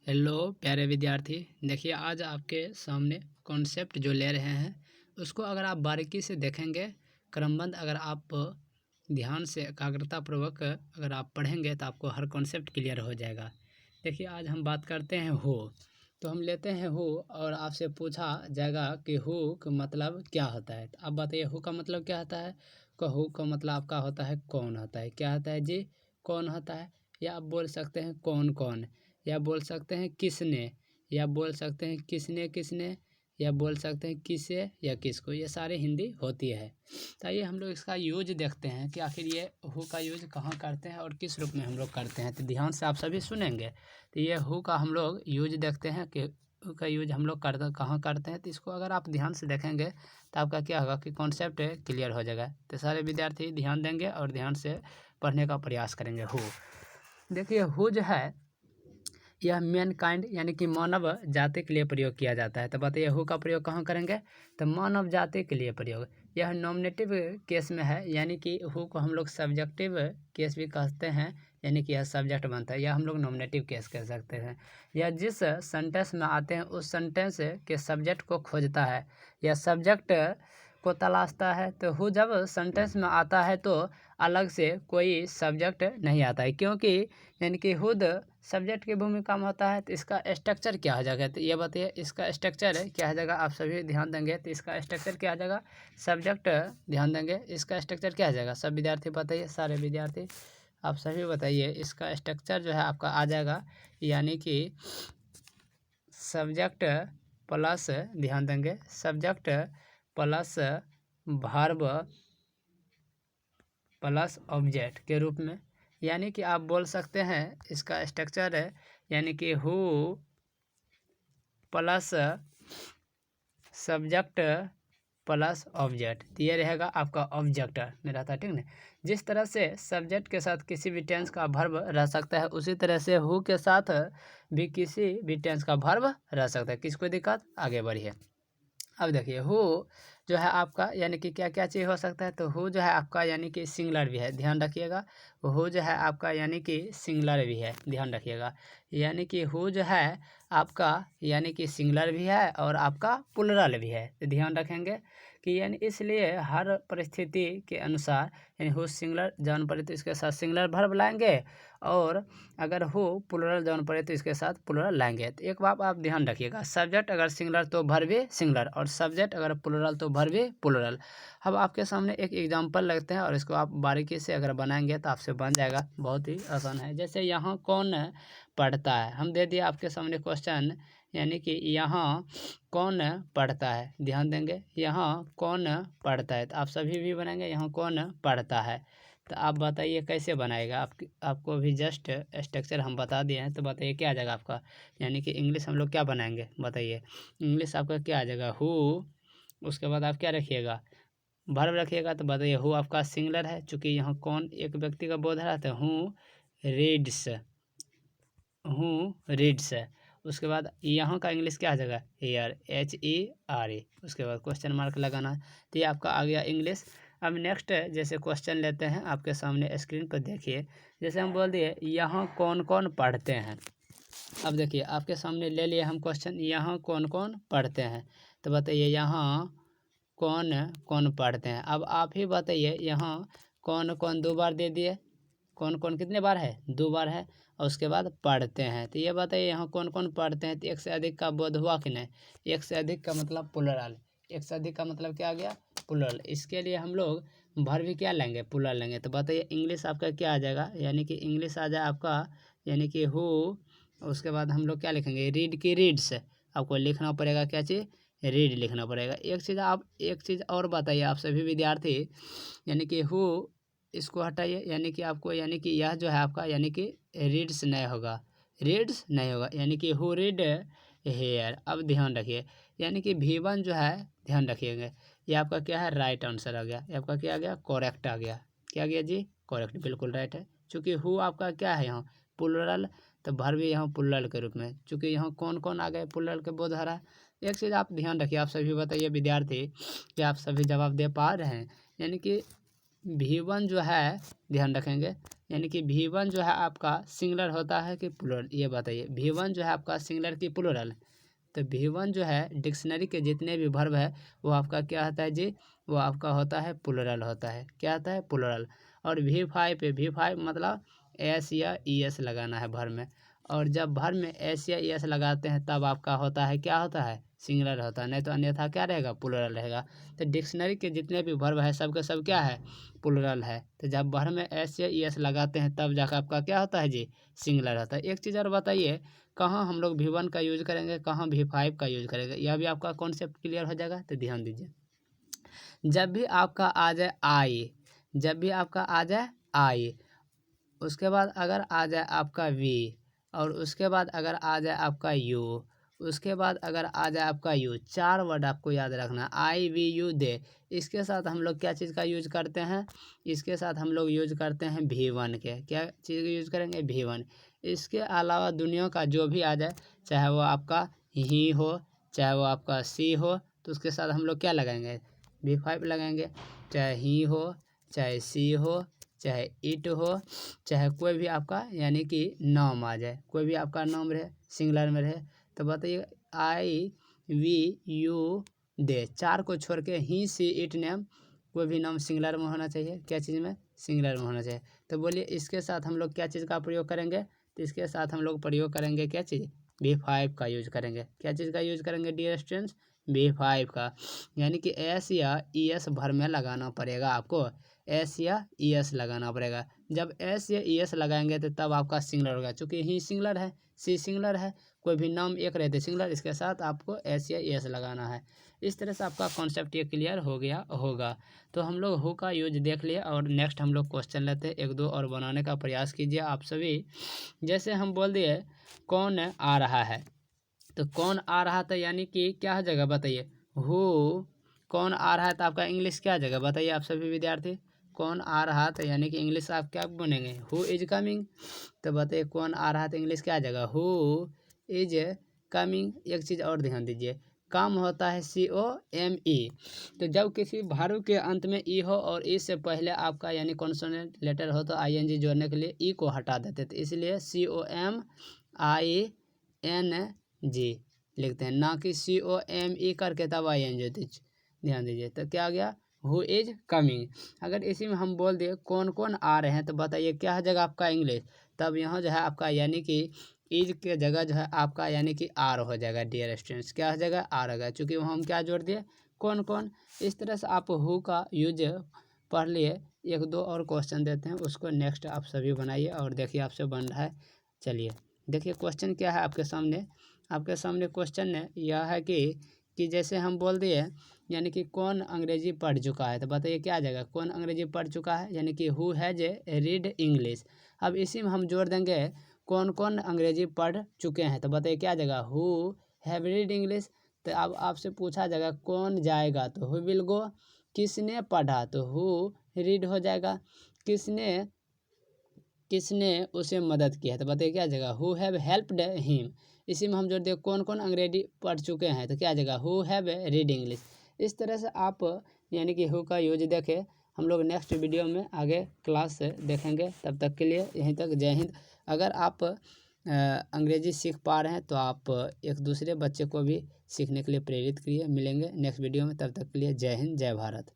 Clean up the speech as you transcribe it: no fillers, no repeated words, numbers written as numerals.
Hello प्यारे विद्यार्थी, देखिए आज आपके सामने कॉन्सेप्ट जो ले रहे हैं उसको अगर आप बारीकी से देखेंगे, क्रमबद्ध अगर आप ध्यान से एकाग्रतापूर्वक अगर आप पढ़ेंगे तो आपको हर कॉन्सेप्ट क्लियर हो जाएगा। देखिए आज हम बात करते हैं हु। तो हम लेते हैं हु और आपसे पूछा जाएगा कि हु का मतलब क्या होता है। तो आप बताइए हु का मतलब क्या होता है। हु का मतलब आपका होता है कौन होता है। क्या होता है जी? कौन होता है। या आप बोल सकते हैं कौन कौन, या बोल सकते हैं किसने, या बोल सकते हैं किसने किसने, या बोल सकते हैं किसे या किसको। ये सारे हिंदी होती है। तो आइए हम लोग इसका यूज देखते हैं कि आखिर ये हु का यूज कहाँ करते हैं और किस रूप में हम लोग करते हैं। तो ध्यान से आप सभी सुनेंगे। तो ये हु का हम लोग यूज देखते हैं कि हु का यूज हम लोग कहाँ करते हैं। तो इसको अगर आप ध्यान से देखेंगे तो आपका क्या होगा कि कॉन्सेप्ट क्लियर हो जाएगा। तो सारे विद्यार्थी ध्यान देंगे और ध्यान से पढ़ने का प्रयास करेंगे। हु, देखिए हु जो है यह मैनकाइंड यानी कि मानव जाति के लिए प्रयोग किया जाता है। तो बताइए हु का प्रयोग कहाँ करेंगे। तो मानव जाति के लिए प्रयोग। यह नॉमिनेटिव केस में है, यानी कि हु को हम लोग सब्जेक्टिव केस भी कहते हैं, यानी कि यह सब्जेक्ट बनता है। यह हम लोग नॉमिनेटिव केस कह सकते हैं। यह जिस सेंटेंस में आते हैं उस सेंटेंस के सब्जेक्ट को खोजता है, यह सब्जेक्ट को तलाशता है। तो हु जब सेंटेंस में आता है तो अलग से कोई सब्जेक्ट नहीं आता है, क्योंकि यानी कि खुद सब्जेक्ट की भूमिका में होता है। तो इसका स्ट्रक्चर क्या हो जाएगा। तो ये बताइए इसका स्ट्रक्चर क्या हो जाएगा। आप सभी ध्यान देंगे तो इसका स्ट्रक्चर क्या हो जाएगा। सब्जेक्ट ध्यान देंगे, इसका स्ट्रक्चर क्या हो जाएगा। सब विद्यार्थी बताइए, सारे विद्यार्थी आप सभी बताइए। इसका स्ट्रक्चर जो है आपका आ जाएगा, यानी कि सब्जेक्ट प्लस, ध्यान देंगे, subject plus verb plus object के रूप में। यानी कि आप बोल सकते हैं इसका स्ट्रक्चर है, यानी कि who plus subject plus object. तो ये रहेगा आपका ऑब्जेक्ट में रहता है, ठीक ना। जिस तरह से सब्जेक्ट के साथ किसी भी टेंस का वर्ब रह सकता है, उसी तरह से हु के साथ भी किसी भी टेंस का वर्ब रह सकता है। किसको दिक्कत, आगे बढ़िए। अब देखिए हु जो है आपका यानी कि क्या क्या चीज़ हो सकता है। तो हु जो है आपका यानी कि सिंगुलर भी है, ध्यान रखिएगा। हु जो है आपका यानी कि सिंगुलर भी है, ध्यान रखिएगा। यानी कि हु जो है आपका यानी कि सिंगुलर भी है और आपका प्लुरल भी है। तो ध्यान रखेंगे कि यानी इसलिए हर परिस्थिति के अनुसार यानी हु सिंगुलर जौन पड़े तो इसके साथ सिंगुलर वर्ब लाएंगे, और अगर हु प्लुरल जौन पड़े तो इसके साथ प्लुरल लाएंगे। तो एक बात आप ध्यान रखिएगा, सब्जेक्ट अगर सिंगुलर तो वर्ब भी सिंगुलर, और सब्जेक्ट अगर प्लुरल तो वर्ब भी प्लुरल। अब आपके सामने एक एग्जांपल लगते हैं और इसको आप बारीकी से अगर बनाएंगे तो आपसे बन जाएगा। बहुत ही आसान है। जैसे यहाँ कौन पढ़ता है, हम दे दिए आपके सामने क्वेश्चन, यानी कि यहाँ कौन पढ़ता है। ध्यान देंगे, यहाँ कौन पढ़ता है। तो आप सभी भी बनाएंगे यहाँ कौन पढ़ता है। तो आप बताइए कैसे बनाएगा। आपको अभी जस्ट स्ट्रक्चर हम बता दिए हैं। तो बताइए क्या आ जाएगा आपका, यानी कि इंग्लिश हम लोग क्या बनाएंगे बताइए। इंग्लिश आपका क्या आ जाएगा, हु। उसके बाद आप क्या रखिएगा, वर्ब रखिएगा। तो बताइए हु आपका सिंगुलर है, चूँकि यहाँ कौन एक व्यक्ति का बोध रहा था। हु रीड्स, हु रीड्स है। उसके बाद यहाँ का इंग्लिश क्या आ जाएगा, हेयर, HERE। उसके बाद क्वेश्चन मार्क लगाना। तो ये आपका आ गया इंग्लिश। अब नेक्स्ट जैसे क्वेश्चन लेते हैं आपके सामने स्क्रीन पर देखिए। जैसे हम बोल दिए यहाँ कौन कौन पढ़ते हैं। अब देखिए आपके सामने ले लिए हम क्वेश्चन, यहाँ कौन कौन पढ़ते हैं। तो बताइए यहाँ कौन कौन पढ़ते हैं। अब आप ही बताइए यहाँ कौन कौन 2 बार दे दिए, कौन कौन कितने बार है, 2 बार है। और उसके बाद पढ़ते हैं। तो ये बताइए यहाँ कौन कौन पढ़ते हैं। तो एक से अधिक का बोध हुआ कि नहीं। एक से अधिक का मतलब प्लुरल, एक से अधिक का मतलब क्या आ गया, प्लुरल। इसके लिए हम लोग वर्ब क्या लेंगे, प्लुरल लेंगे। तो बताइए इंग्लिश आपका क्या आ जाएगा, यानी कि इंग्लिश आ जाए आपका यानी कि हु। उसके बाद हम लोग क्या लिखेंगे, रीड की रीड्स। आपको लिखना पड़ेगा क्या चीज़, रीड लिखना पड़ेगा। एक चीज़ और बताइए आप सभी विद्यार्थी, यानी कि हु इसको हटाइए, यानी कि आपको यानी कि यह जो है आपका यानी कि रीड्स नहीं होगा, रीड्स नहीं होगा, यानी कि हु रीड हेयर। अब ध्यान रखिए, यानी कि V1 जो है ध्यान रखिएगा, ये आपका क्या है, राइट आंसर आ गया। ये आपका क्या आ गया, करेक्ट आ गया। क्या आ गया जी, करेक्ट, बिल्कुल राइट है। चूँकि हु आपका क्या है यहाँ प्लुरल, तो वर्ब भी यहाँ प्लुरल के रूप में। चूँकि यहाँ कौन कौन आ गए प्लुरल के बोध हरा। एक चीज़ आप ध्यान रखिए, आप सभी बताइए विद्यार्थी कि आप सभी जवाब दे पा रहे हैं। यानी कि V1 जो है ध्यान रखेंगे, यानी कि V1 जो है आपका सिंगुलर होता है कि प्लूरल, ये बताइए। V1 जो है आपका सिंगुलर की प्लूरल? तो V1 जो है डिक्शनरी के जितने भी वर्ब है वो आपका क्या होता है जी, वो आपका होता है प्लूरल होता है। क्या होता है? प्लूरल। और V5 पे V5 मतलब एस या ES लगाना है वर्ब में, और जब वर्ब में एस या ES लगाते हैं तब आपका होता है, क्या होता है? सिंगुलर होता है, नहीं तो अन्यथा क्या रहेगा? प्लूरल रहेगा। तो डिक्शनरी के जितने भी वर्ब है सब के सब क्या है? प्लूरल है। तो जब वर्ब में एस या ES लगाते हैं तब जाकर आपका क्या होता है जी? सिंगुलर होता है। एक चीज़ और बताइए, कहाँ हम लोग V1 का यूज करेंगे, कहाँ V5 का यूज करेंगे, यह भी आपका कॉन्सेप्ट क्लियर हो जाएगा। तो ध्यान दीजिए, जब भी आपका आ जाए आई, जब भी आपका आ जाए आई, उसके बाद अगर आ जाए आपका V, और उसके बाद अगर आ जाए आपका U, उसके बाद अगर आ जाए आपका U, चार वर्ड आपको याद रखना, आई वी यू दे। इसके साथ हम लोग क्या चीज़ का यूज करते हैं? इसके साथ हम लोग यूज करते हैं V1 के। क्या चीज़ का यूज करेंगे? V1। इसके अलावा दुनिया का जो भी आ जाए, चाहे वो आपका ही हो, चाहे वो आपका सी हो, तो उसके साथ हम लोग क्या लगाएंगे? V5 लगाएंगे। चाहे ही हो, चाहे सी हो, चाहे इट हो, चाहे कोई भी आपका यानी कि नाम आ जाए, कोई भी आपका नाम रहे सिंगुलर में रहे, तो बताइए आई वी यू दे, चार को छोड़ के ही सी इट नेम, कोई भी नाम सिंगुलर में होना चाहिए। क्या चीज़ में? सिंगुलर में होना चाहिए। तो बोलिए इसके साथ हम लोग क्या चीज़ का प्रयोग करेंगे? तो इसके साथ हम लोग प्रयोग करेंगे क्या चीज़? V5 का यूज करेंगे। क्या चीज़ का यूज करेंगे डियर स्टूडेंट्स? V5 का। यानी कि एस या ES भर में लगाना पड़ेगा आपको, एस या ES लगाना पड़ेगा। जब एस या ES लगाएंगे तो तब आपका सिंगुलर होगा, चूँकि ही सिंगुलर है, सी सिंगुलर है, कोई भी नाम एक रहते सिंगुलर, इसके साथ आपको एस या ES लगाना है। इस तरह से आपका कॉन्सेप्ट ये क्लियर हो गया होगा। तो हम लोग हु का यूज देख लिए, और नेक्स्ट हम लोग क्वेश्चन लेते हैं, एक दो और बनाने का प्रयास कीजिए आप सभी। जैसे हम बोल दिए कौन आ रहा है, तो कौन आ रहा था यानी कि क्या जगह बताइए? हु। कौन आ रहा है तो आपका इंग्लिश क्या जगह बताइए आप सभी विद्यार्थी? कौन आ रहा था यानी कि इंग्लिश आप क्या बनेंगे? Who is coming. तो बताइए कौन आ रहा था इंग्लिश क्या जगह? Who is coming. एक चीज़ और ध्यान दीजिए, काम होता है COME। तो जब किसी भारू के अंत में ई हो और ई से पहले आपका यानी कॉन्सोनेंट लेटर हो तो ING जोड़ने के लिए ई को हटा देते, तो इसलिए COMING लिखते हैं, ना कि COME करके तब ING होती। ध्यान दीजिए, तो क्या आ गया? Who is coming. अगर इसी में हम बोल दिए कौन कौन आ रहे हैं, तो बताइए क्या है जगह आपका इंग्लिश? तब यहाँ जो है आपका यानी कि इज के जगह जो है आपका यानी कि आर हो जाएगा डियर स्टूडेंट्स। क्या हो जाएगा? आर होगा, चूँकि वहाँ हम क्या जोड़ दिए? कौन कौन। इस तरह से आप हु का यूज पढ़ लिए। एक दो और क्वेश्चन देते हैं, उसको नेक्स्ट आप सभी बनाइए और देखिए आपसे बन रहा है। चलिए देखिए क्वेश्चन क्या है आपके सामने। आपके सामने क्वेश्चन है यह है कि जैसे हम बोल दिए यानी कि कौन अंग्रेजी पढ़ चुका है, तो बताइए क्या जगह कौन अंग्रेजी पढ़ चुका है, यानी कि हु हैज रीड इंग्लिश। अब इसी में हम जोड़ देंगे कौन कौन अंग्रेजी पढ़ चुके हैं, तो बताइए क्या जगह? Who have read English. तो अब आपसे पूछा जाएगा कौन जाएगा, तो हु विल गो। किसने पढ़ा, तो हु रीड हो जाएगा। किसने किसने उसे मदद की है, तो बताइए क्या जगह? Who have helped him. इसी में हम जोड़ दिए कौन कौन अंग्रेजी पढ़ चुके हैं, तो क्या जगह? Who have read English. इस तरह से आप यानी कि हु का यूज देखें। हम लोग नेक्स्ट वीडियो में आगे क्लास से देखेंगे, तब तक के लिए यहीं तक। जय हिंद। अगर आप अंग्रेजी सीख पा रहे हैं तो आप एक दूसरे बच्चे को भी सीखने के लिए प्रेरित करिए। मिलेंगे नेक्स्ट वीडियो में, तब तक के लिए जय हिंद, जय भारत।